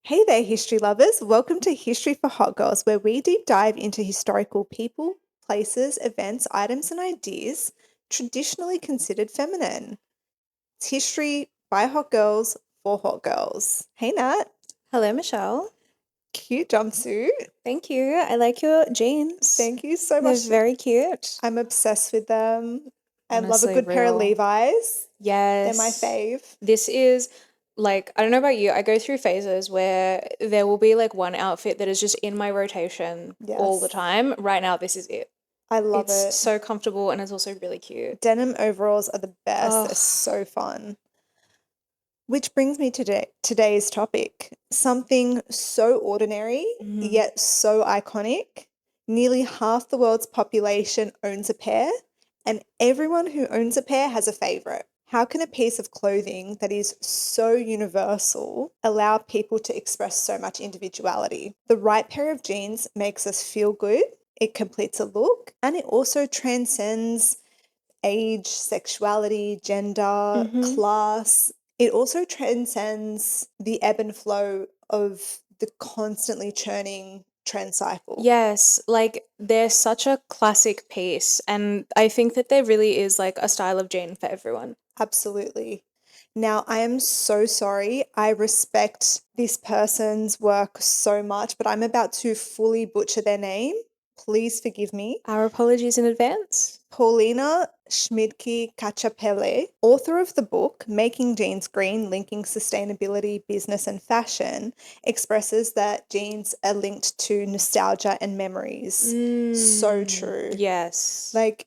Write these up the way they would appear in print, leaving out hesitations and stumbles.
Hey there, history lovers. Welcome to History for Hot Girls, where we deep dive into historical people, places, events, items, and ideas traditionally considered feminine. It's history by hot girls for hot girls. Hey, Nat. Hello, Michelle. Cute jumpsuit. Thank you. I like your jeans. Thank you so They're much. very cute. I'm obsessed with them. I love a Honestly, good pair of real. Levi's. They're my Yes. fave. This is like, I don't know about you, I go through phases where there will be like one outfit that is just in my rotation all the Yes, time. Right now, this is it. I love It's it. so comfortable and it's also really cute. Denim overalls are the best. Oh, They're so fun. Which brings me to today's topic, something so ordinary yet so iconic. Nearly half the world's population owns a pair, and everyone who owns a pair has a favorite. How can a piece of clothing that is so universal allow people to express so much individuality? The right pair of jeans makes us feel good, it completes a look, and it also transcends age, sexuality, gender, class. It also transcends the ebb and flow of the constantly churning trend cycle. Yes, like they're such a classic piece, and I think that there really is like a style of jean for everyone. Absolutely. Now, I am so sorry. I respect this person's work so much, but I'm about to fully butcher their name. Please forgive me. Our apologies in advance. Paulina Schmidtke Cachapelle, author of the book Making Jeans Green, Linking Sustainability, Business and Fashion, expresses that jeans are linked to nostalgia and memories. So true. Yes. Like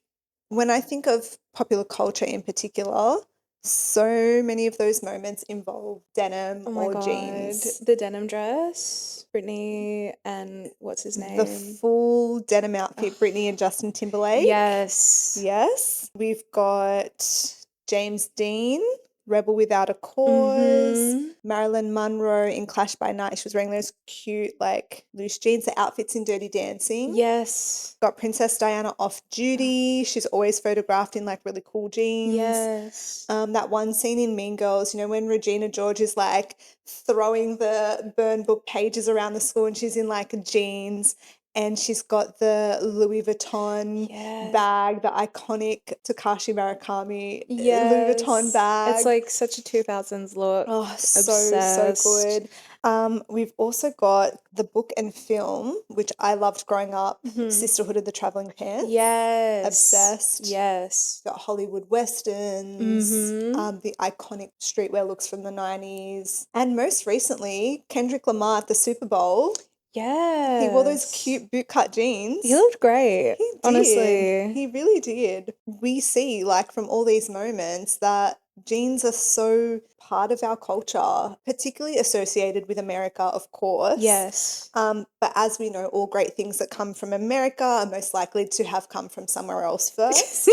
when I think of popular culture in particular, so many of those moments involve denim Oh my or God. jeans. The denim dress, Brittany and what's his The name? full denim outfit, Britney and Justin Timberlake. Yes. Yes. We've got James Dean, Rebel Without a Cause, Marilyn Monroe in Clash by Night. She was wearing those cute, like, loose jeans, the outfits in Dirty Dancing. Yes. Got Princess Diana off duty. She's always photographed in, like, really cool jeans. Yes. That one scene in Mean Girls, you know, when Regina George is, like, throwing the burn book pages around the school and she's in, like, jeans. And she's got the Louis Vuitton bag, the iconic Takashi Murakami Louis Vuitton bag. It's like such a 2000s look. Oh, so Obsessed. good. We've also got the book and film, which I loved growing up, Sisterhood of the Traveling Pants. Yes. Obsessed. Yes. Got Hollywood Westerns, the iconic streetwear looks from the 90s. And most recently, Kendrick Lamar at the Super Bowl. Yes. He wore those cute bootcut jeans. He looked great. He did. Honestly. He really did. We see, like, from all these moments that jeans are so part of our culture, particularly associated with America, of course. Yes. But as we know, all great things that come from America are most likely to have come from somewhere else first.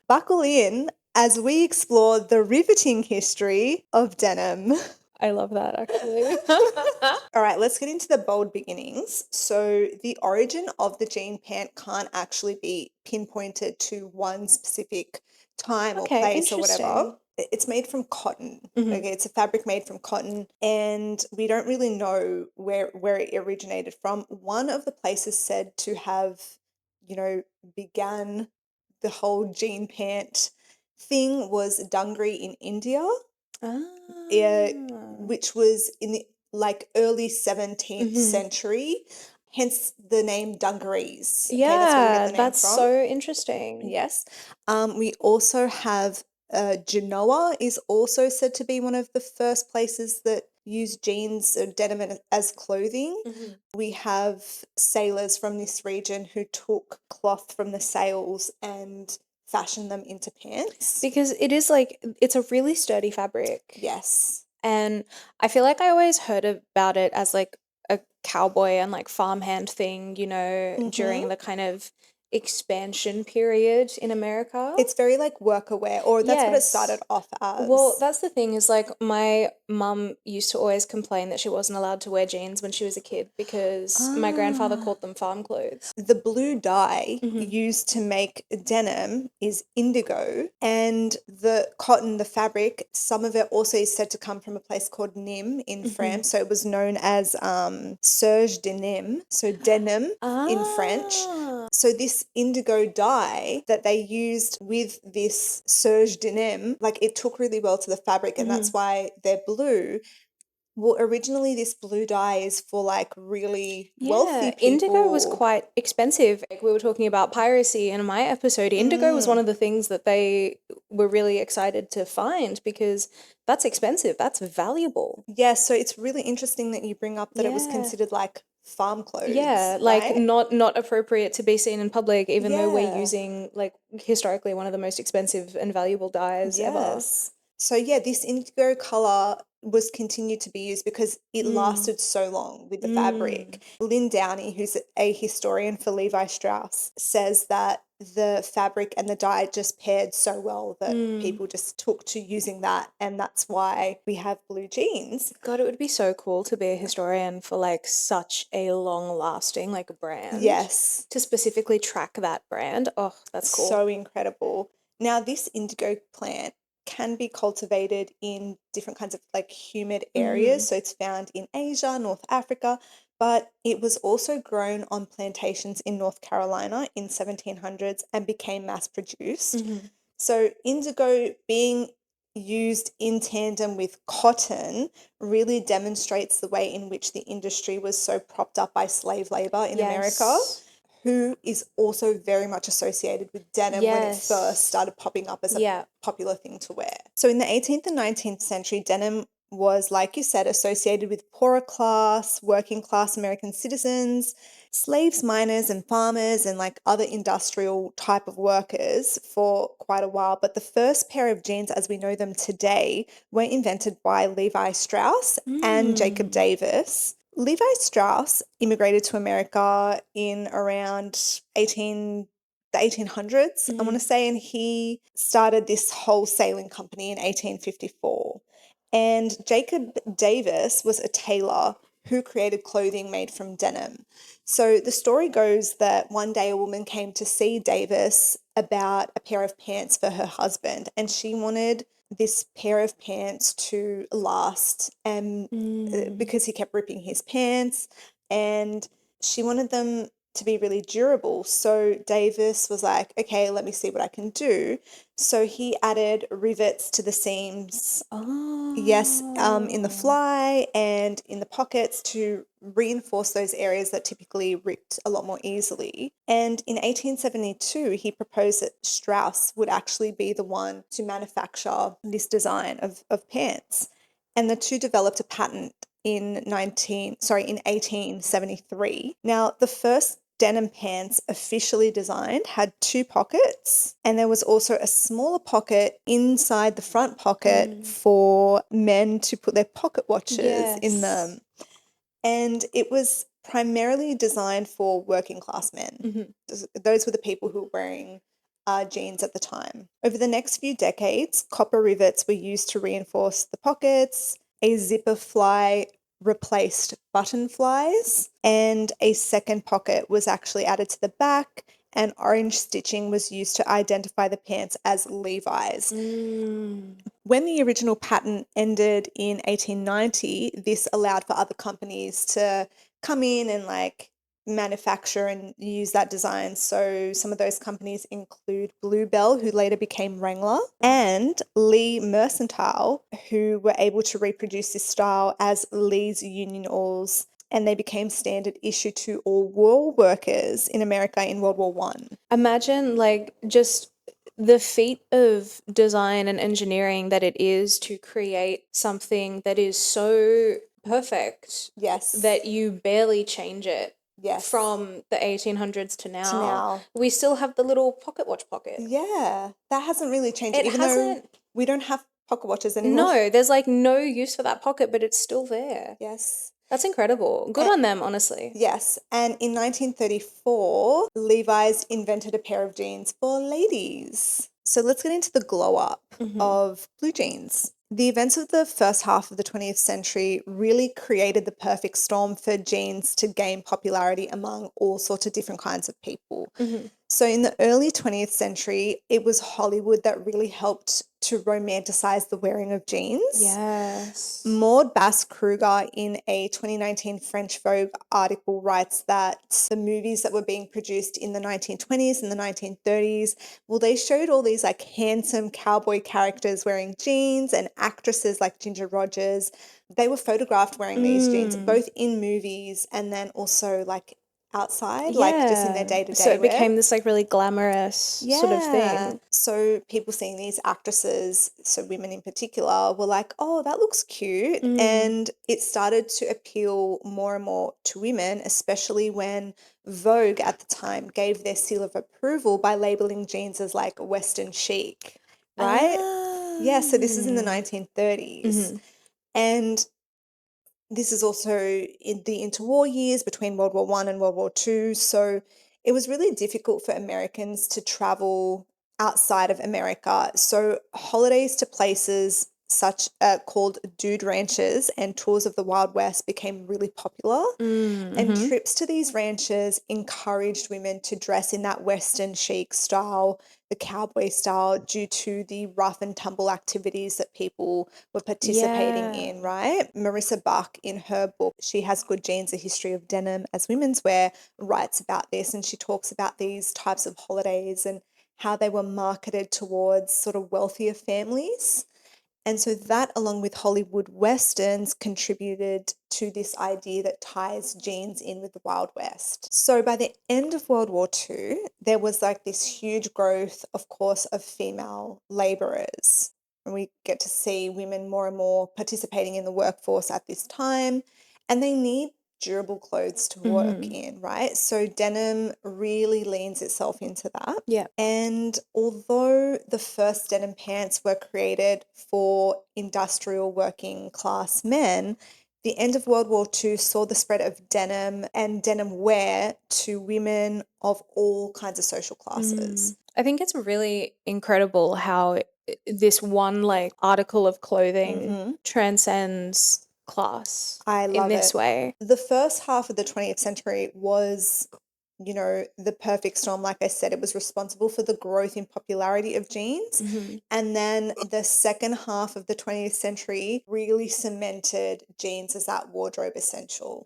Buckle in as we explore the riveting history of denim. I love that actually. All right, let's get into the bold beginnings. So, the origin of the jean pant can't actually be pinpointed to one specific time or Okay, place or whatever. interesting. It's made from cotton. Okay, it's a fabric made from cotton, and we don't really know where it originated from. One of the places said to have, began the whole jean pant thing was Dungaree in India, Ah. which was in the early 17th century, hence the name dungarees. Okay, that's where we get Yeah, the name that's from. so interesting. Yes. We also have Genoa is also said to be one of the first places that use jeans or denim as clothing. We have sailors from this region who took cloth from the sails and fashioned them into pants. Because it is like, it's a really sturdy fabric. Yes. And I feel like I always heard about it as like a cowboy and like farmhand thing, during the kind of expansion period in America. It's very like workwear, or that's what it Yes. started off as. Well, that's the thing is like my mum used to always complain that she wasn't allowed to wear jeans when she was a kid because my grandfather called them farm clothes. The blue dye used to make denim is indigo, and the cotton, the fabric, some of it also is said to come from a place called Nîmes in France. So it was known as serge denim, so denim in French. So this indigo dye that they used with this serge denim, like it took really well to the fabric, and that's why they're blue. Well, originally this blue dye is for like really wealthy people. Indigo was quite expensive. Like we were talking about piracy in my episode. Indigo was one of the things that they were really excited to find because that's expensive. That's valuable. Yeah, so it's really interesting that you bring up that it was considered like farm clothes. Yeah, like right? not appropriate to be seen in public, even though we're using like historically one of the most expensive and valuable dyes ever. So yeah, this indigo color was continued to be used because it lasted so long with the fabric. Lynn Downey, who's a historian for Levi Strauss, says that the fabric and the dye just paired so well that people just took to using that, and that's why we have blue jeans. God, it would be so cool to be a historian for like such a long-lasting like brand. Yes. To specifically track that brand. Oh, that's cool. So incredible. Now, this indigo plant can be cultivated in different kinds of like humid areas. So it's found in Asia, North Africa, but it was also grown on plantations in North Carolina in 1700s and became mass produced. So indigo being used in tandem with cotton really demonstrates the way in which the industry was so propped up by slave labor in America, who is also very much associated with denim when it first started popping up as a popular thing to wear. So in the 18th and 19th century, denim was, like you said, associated with poorer class, working class American citizens, slaves, miners, and farmers, and like other industrial type of workers for quite a while. But the first pair of jeans as we know them today were invented by Levi Strauss and Jacob Davis. Levi Strauss immigrated to America in around the 1800s, I want to say, and he started this wholesaling company in 1854. And Jacob Davis was a tailor who created clothing made from denim. So the story goes that one day a woman came to see Davis about a pair of pants for her husband, and she wanted this pair of pants to last, and because he kept ripping his pants, and she wanted them to be really durable. So Davis was like, okay, let me see what I can do. So he added rivets to the seams. Yes, in the fly and in the pockets to reinforce those areas that typically ripped a lot more easily. And in 1872, he proposed that Strauss would actually be the one to manufacture this design of pants. And the two developed a patent in 1873. Now, the first denim pants officially designed had two pockets, and there was also a smaller pocket inside the front pocket for men to put their pocket watches in them. And it was primarily designed for working class men. Those were the people who were wearing jeans at the time. Over the next few decades, copper rivets were used to reinforce the pockets. A zipper fly replaced button flies, and a second pocket was actually added to the back, and orange stitching was used to identify the pants as Levi's. When the original patent ended in 1890, this allowed for other companies to come in and like manufacture and use that design. So some of those companies include Bluebell, who later became Wrangler, and Lee Mercantile, who were able to reproduce this style as Lee's Union Alls, and they became standard issue to all wool workers in America in World War One. Imagine like just the feat of design and engineering that it is to create something that is so perfect that you barely change it. From the 1800s to now. We still have the little pocket watch pocket. Yeah, that hasn't really changed. Even though we don't have pocket watches anymore. No, there's like no use for that pocket, but it's still there. Yes. That's incredible. Good on them, honestly. Yes. And in 1934, Levi's invented a pair of jeans for ladies. So let's get into the glow up of blue jeans. The events of the first half of the 20th century really created the perfect storm for jeans to gain popularity among all sorts of different kinds of people. So in the early 20th century, it was Hollywood that really helped to romanticize the wearing of jeans. Yes. Maud Bass-Kruger, in a 2019 French Vogue article, writes that the movies that were being produced in the 1920s and the 1930s, well, they showed all these like handsome cowboy characters wearing jeans, and actresses like Ginger Rogers, they were photographed wearing these jeans, both in movies and then also like outside, like just in their day-to-day So it wear. became this like really glamorous sort of thing. So people seeing these actresses, so women in particular, were like, oh, that looks cute. And it started to appeal more and more to women, especially when Vogue at the time gave their seal of approval by labeling jeans as like Western chic, right? Yeah, so this is in the 1930s. And this is also in the interwar years between World War I and World War II. So it was really difficult for Americans to travel outside of America. So holidays to places such called dude ranches and tours of the Wild West became really popular. And trips to these ranches encouraged women to dress in that Western chic style, the cowboy style, due to the rough and tumble activities that people were participating in, right? Marissa Buck, in her book, She Has Good Jeans, A History of Denim as Women's Wear, writes about this, and she talks about these types of holidays and how they were marketed towards sort of wealthier families. And so that, along with Hollywood Westerns, contributed to this idea that ties jeans in with the Wild West. So by the end of World War II, there was like this huge growth, of course, of female laborers. And we get to see women more and more participating in the workforce at this time. And they need durable clothes to work in, right? So denim really leans itself into that. Yeah. And although the first denim pants were created for industrial working class men, the end of World War II saw the spread of denim and denim wear to women of all kinds of social classes. I think it's really incredible how this one like article of clothing transcends class I love in this way. The first half of the 20th century was, you know, the perfect storm. Like I said, it was responsible for the growth in popularity of jeans. And then the second half of the 20th century really cemented jeans as that wardrobe essential.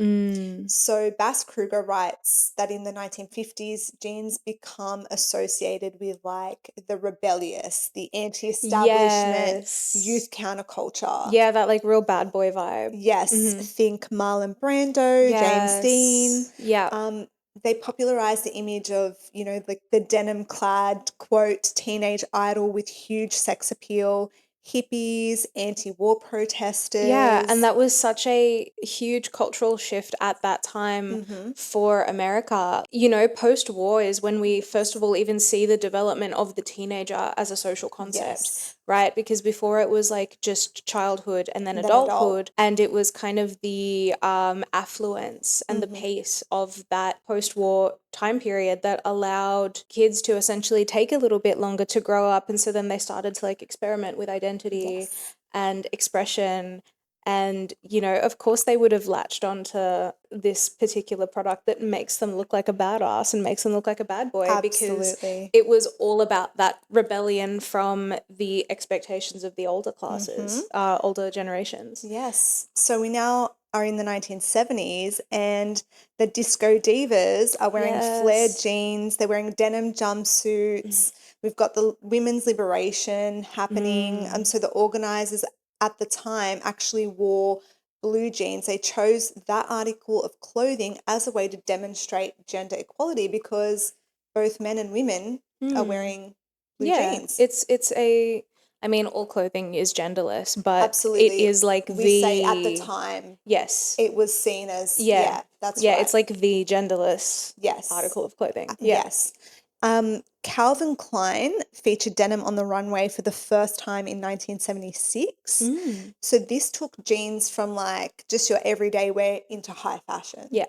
So Bass-Kruger writes that in the 1950s, jeans become associated with like the rebellious, the anti-establishment, youth counterculture. Yeah, that like real bad boy vibe. Yes, think Marlon Brando, James Dean. Yeah. They popularized the image of, you know, like the denim-clad, quote, teenage idol with huge sex appeal, hippies, anti-war protesters. Yeah, and that was such a huge cultural shift at that time for America. You know, post-war is when we first of all even see the development of the teenager as a social concept, right? Because before it was like just childhood and then adulthood, and it was kind of the affluence and the pace of that post-war time period that allowed kids to essentially take a little bit longer to grow up, and so then they started to like experiment with identity and expression. And, you know, of course they would have latched onto this particular product that makes them look like a badass and makes them look like a bad boy. Because it was all about that rebellion from the expectations of the older classes, older generations. Yes. So we now are in the 1970s, and the disco divas are wearing flared jeans. They're wearing denim jumpsuits. We've got the women's liberation happening. So the organizers at the time actually wore blue jeans. They chose that article of clothing as a way to demonstrate gender equality, because both men and women are wearing blue jeans. I mean, all clothing is genderless, but absolutely, it is like we say at the time. Yes, it was seen as that's right. It's like the genderless article of clothing. Yes, Calvin Klein featured denim on the runway for the first time in 1976. So this took jeans from like just your everyday wear into high fashion. Yeah.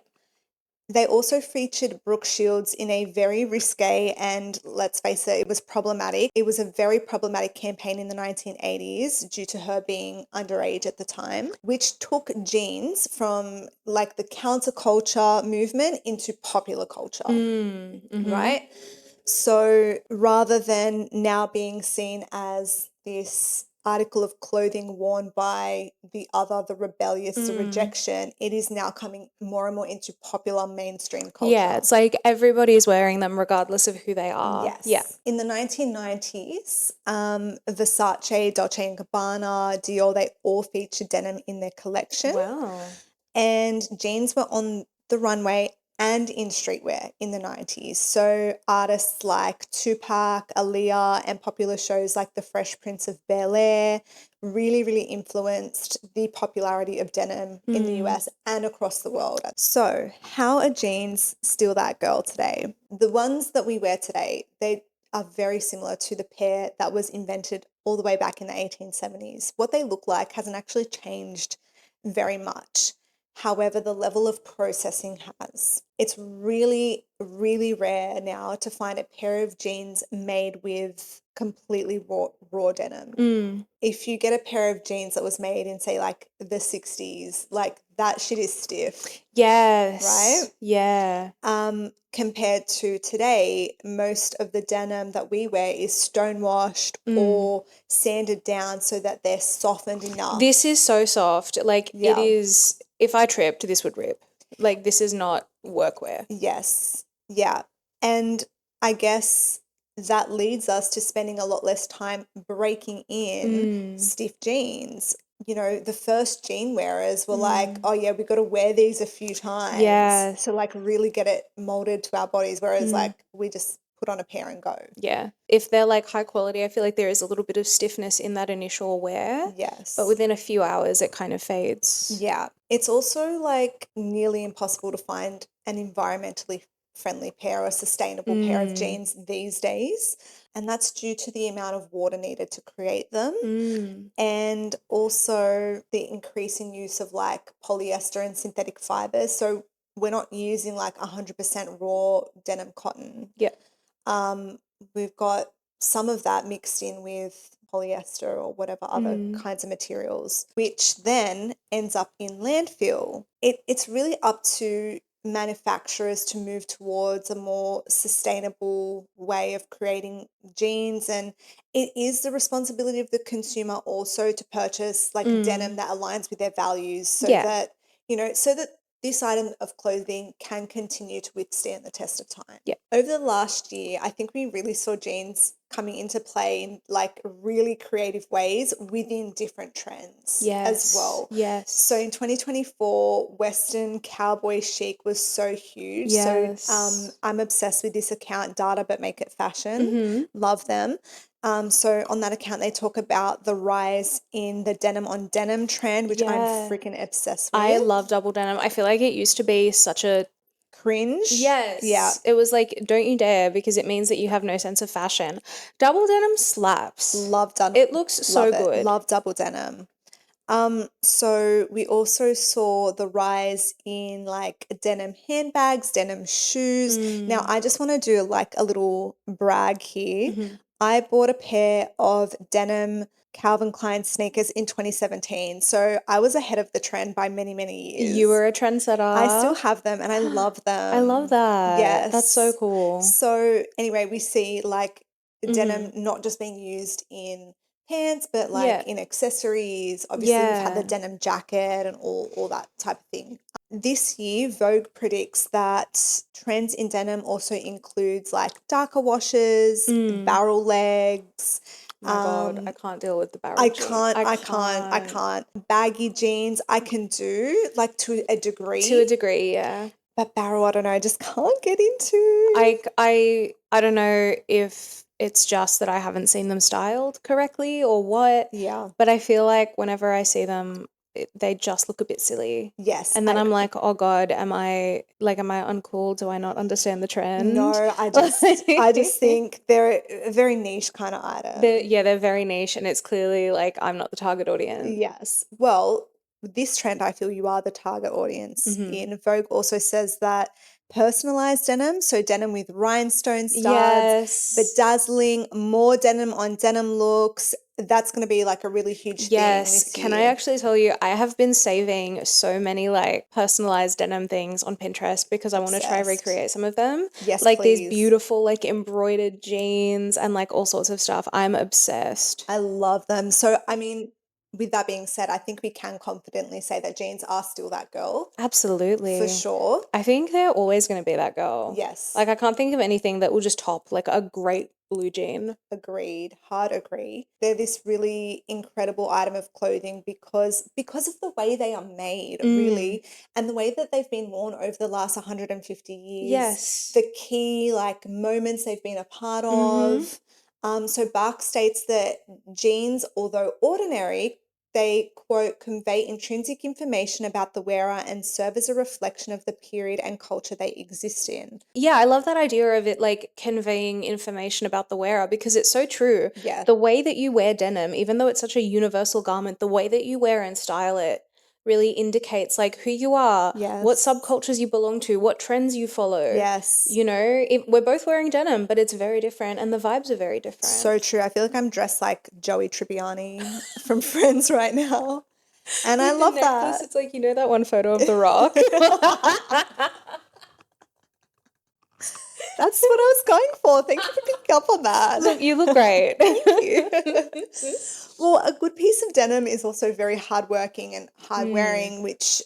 They also featured Brooke Shields in a very risque and, let's face it, it was problematic. It was a very problematic campaign in the 1980s due to her being underage at the time, which took jeans from like the counterculture movement into popular culture, right? So rather than now being seen as this article of clothing worn by the other, the rebellious, the rejection, it is now coming more and more into popular mainstream culture. Yeah, it's like everybody's wearing them regardless of who they are. Yes. Yeah. In the 1990s, Versace, Dolce & Gabbana, Dior, they all featured denim in their collection. Wow. And jeans were on the runway and in streetwear in the 90s. So artists like Tupac, Aaliyah, and popular shows like The Fresh Prince of Bel-Air really, really influenced the popularity of denim in the US and across the world. So how are jeans still that girl today? The ones that we wear today, they are very similar to the pair that was invented all the way back in the 1870s. What they look like hasn't actually changed very much. However, the level of processing has. It's really, really rare now to find a pair of jeans made with completely raw denim. If you get a pair of jeans that was made in, say, like the 60s, like that shit is stiff. Yes. Right? Yeah. Compared to today, most of the denim that we wear is stonewashed or sanded down so that they're softened enough. This is so soft. Like it is, if I tripped, this would rip. Like this is not workwear. Yes. Yeah. And I guess that leads us to spending a lot less time breaking in stiff jeans. You know, the first jean wearers were like, oh yeah, we got to wear these a few times to like really get it molded to our bodies. Whereas like we just put on a pair and go. Yeah. If they're like high quality, I feel like there is a little bit of stiffness in that initial wear. Yes. But within a few hours, it kind of fades. Yeah. It's also like nearly impossible to find an environmentally friendly pair or a sustainable pair of jeans these days. And that's due to the amount of water needed to create them. And also the increasing use of like polyester and synthetic fibers. So we're not using like 100% raw denim cotton. Yeah. We've got some of that mixed in with polyester or whatever other kinds of materials, which then ends up in landfill. It's really up to manufacturers to move towards a more sustainable way of creating jeans, and it is the responsibility of the consumer also to purchase like denim that aligns with their values so that, you know, so that this item of clothing can continue to withstand the test of time. Yeah. Over the last year, I think we really saw jeans coming into play in like really creative ways within different trends as well. Yes. So in 2024, Western cowboy chic was so huge. Yes. So I'm obsessed with this account, Data But Make It Fashion. Love them. So on that account, they talk about the rise in the denim on denim trend, which I'm freaking obsessed with. I love double denim. I feel like it used to be such a cringe. Yes. Yeah. It was like, don't you dare, because it means that you have no sense of fashion. Double denim slaps. Love denim. It looks so good. Love double denim. So we also saw the rise in like denim handbags, denim shoes. Now I just want to do like a little brag here. I bought a pair of denim Calvin Klein sneakers in 2017. So I was ahead of the trend by many, many years. You were a trendsetter. I still have them and I love them. I love that. Yes. That's so cool. So anyway, we see like denim not just being used in pants, but like in accessories. Obviously, we've had the denim jacket and all that type of thing. This year, Vogue predicts that trends in denim also includes like darker washes, barrel legs. Oh my God, I can't deal with the barrel jeans. I can't. Baggy jeans, I can do like to a degree. To a degree, yeah. But barrel, I don't know, I just can't get into. I don't know if it's just that I haven't seen them styled correctly or what. Yeah. But I feel like whenever I see them, they just look a bit silly. Yes. And then I'm like, oh God, am I uncool? Do I not understand the trend? No, I just think they're a very niche kind of item. They're very niche, and it's clearly like I'm not the target audience. Yes. Well, with this trend, I feel you are the target audience. In Vogue also says that personalized denim, so denim with rhinestone studs, bedazzling, more denim on denim looks. That's going to be like a really huge thing this year. Can I actually tell you, I have been saving so many like personalized denim things on Pinterest because I want to try recreate some of them. Yes, like please. These beautiful like embroidered jeans and like all sorts of stuff. I'm obsessed. I love them. So, I mean, with that being said, I think we can confidently say that jeans are still that girl. Absolutely. For sure. I think they're always going to be that girl. Yes. Like I can't think of anything that will just top like a great blue jean. Agreed. Hard agree. They're this really incredible item of clothing because of the way they are made, really, and the way that they've been worn over the last 150 years. Yes. The key like moments they've been a part of. So Bark states that jeans, although ordinary, they, quote, convey intrinsic information about the wearer and serve as a reflection of the period and culture they exist in. Yeah, I love that idea of it like conveying information about the wearer because it's so true. Yeah. The way that you wear denim, even though it's such a universal garment, the way that you wear and style it really indicates like who you are, what subcultures you belong to, what trends you follow. Yes. You know, we're both wearing denim, but it's very different and the vibes are very different. So true. I feel like I'm dressed like Joey Tribbiani from Friends right now. And I love that. It's like, you know that one photo of The Rock? That's what I was going for. Thank you for picking up on that. Look, you look great. Thank you. Well, a good piece of denim is also very hardworking and hard-wearing, which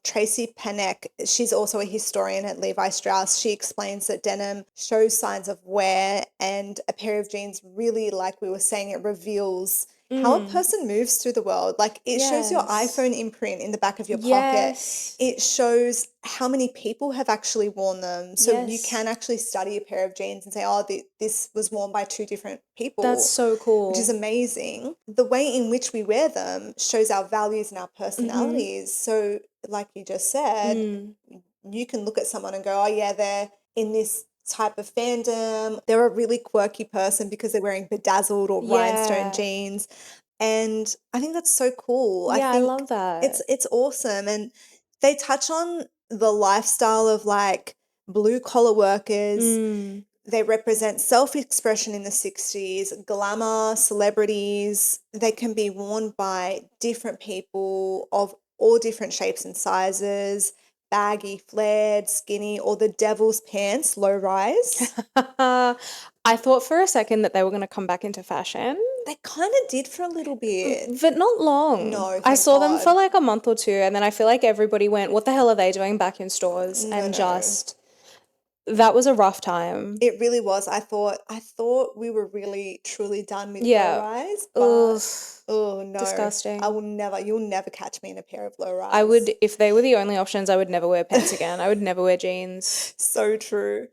Tracy Panek, she's also a historian at Levi Strauss. She explains that denim shows signs of wear, and a pair of jeans really, like we were saying, it reveals how a person moves through the world. Like it shows your iPhone imprint in the back of your pocket. It shows how many people have actually worn them. So you can actually study a pair of jeans and say, oh, this was worn by 2 different people. That's so cool. Which is amazing. The way in which we wear them shows our values and our personalities. So like you just said, you can look at someone and go, oh yeah, they're in this type of fandom. They're a really quirky person because they're wearing bedazzled or rhinestone jeans. And I think that's so cool. Yeah, I love that. It's awesome. And they touch on the lifestyle of like blue collar workers. They represent self-expression in the 60s, glamour, celebrities. They can be worn by different people of all different shapes and sizes. Baggy, flared, skinny, or the devil's pants, low rise. I thought for a second that they were going to come back into fashion. They kind of did for a little bit. But not long. No, I saw them for like a month or 2, and then I feel like everybody went, what the hell are they doing back in stores? That was a rough time. It really was. I thought we were really truly done with low rise. Oh no. Disgusting. You'll never catch me in a pair of low rise. I would, if they were the only options, I would never wear pants again. I would never wear jeans. So true.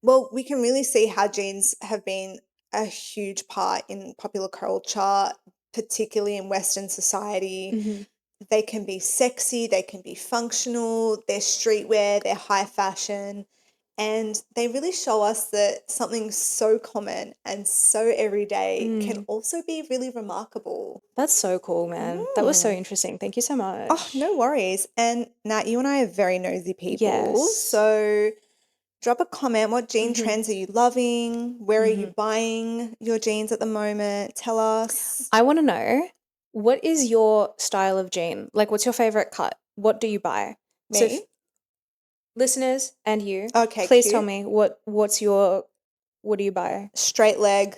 Well, we can really see how jeans have been a huge part in popular culture, particularly in Western society. They can be sexy, they can be functional, they're streetwear, they're high fashion. And they really show us that something so common and so everyday can also be really remarkable. That's so cool, man. That was so interesting. Thank you so much. Oh, no worries. And Nat, you and I are very nosy people. Yes. So drop a comment. What jean trends are you loving? Where are you buying your jeans at the moment? Tell us. I want to know, what is your style of jean? Like, what's your favorite cut? What do you buy? Me? So listeners and you, okay, please cute. tell me what do you buy? Straight leg,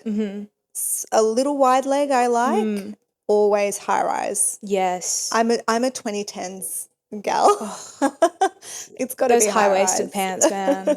a little wide leg I like, always high rise. Yes. I'm a 2010s gal. It's got to be those high-waisted pants, man.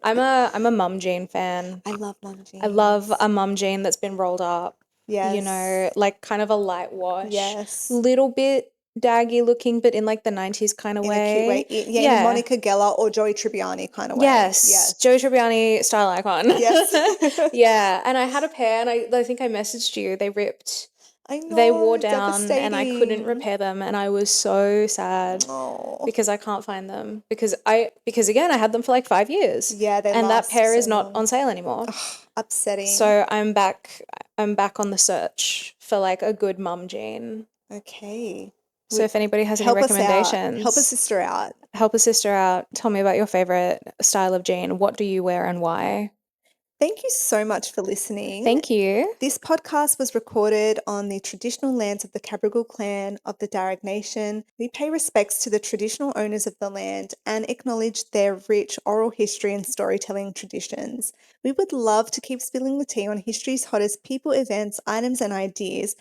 I'm a mum jean fan. I love mum jeans. I love a mum jean that's been rolled up. Yes. You know, like kind of a light wash. Yes. Little bit daggy looking, but in like the 90s kind of way. In a cute way. Yeah, in a Monica Geller or Joey Tribbiani kind of way. Yes. Joey Tribbiani, style icon. Yes. Yeah. And I had a pair, and I think I messaged you. They ripped. I know, They wore down and I couldn't devastating. repair them, and I was so sad Oh. because I can't find them because again I had them for like 5 years. Yeah, they and that last pair so is not long. on sale anymore. Ugh, upsetting. So I'm back on the search for like a good mum jean. Okay. So if anybody has any Help us out. recommendations, Help a sister out. help a sister out. Tell me about your favorite style of jean. What do you wear and why? Thank you so much for listening. Thank you. This podcast was recorded on the traditional lands of the Cabrogal clan of the Darug Nation. We pay respects to the traditional owners of the land and acknowledge their rich oral history and storytelling traditions. We would love to keep spilling the tea on history's hottest people, events, items, and ideas.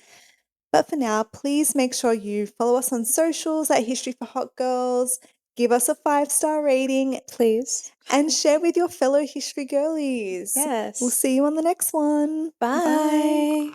But for now, please make sure you follow us on socials at History for Hot Girls, give us a 5-star rating, Please. and share with your fellow history girlies. Yes. We'll see you on the next one. Bye.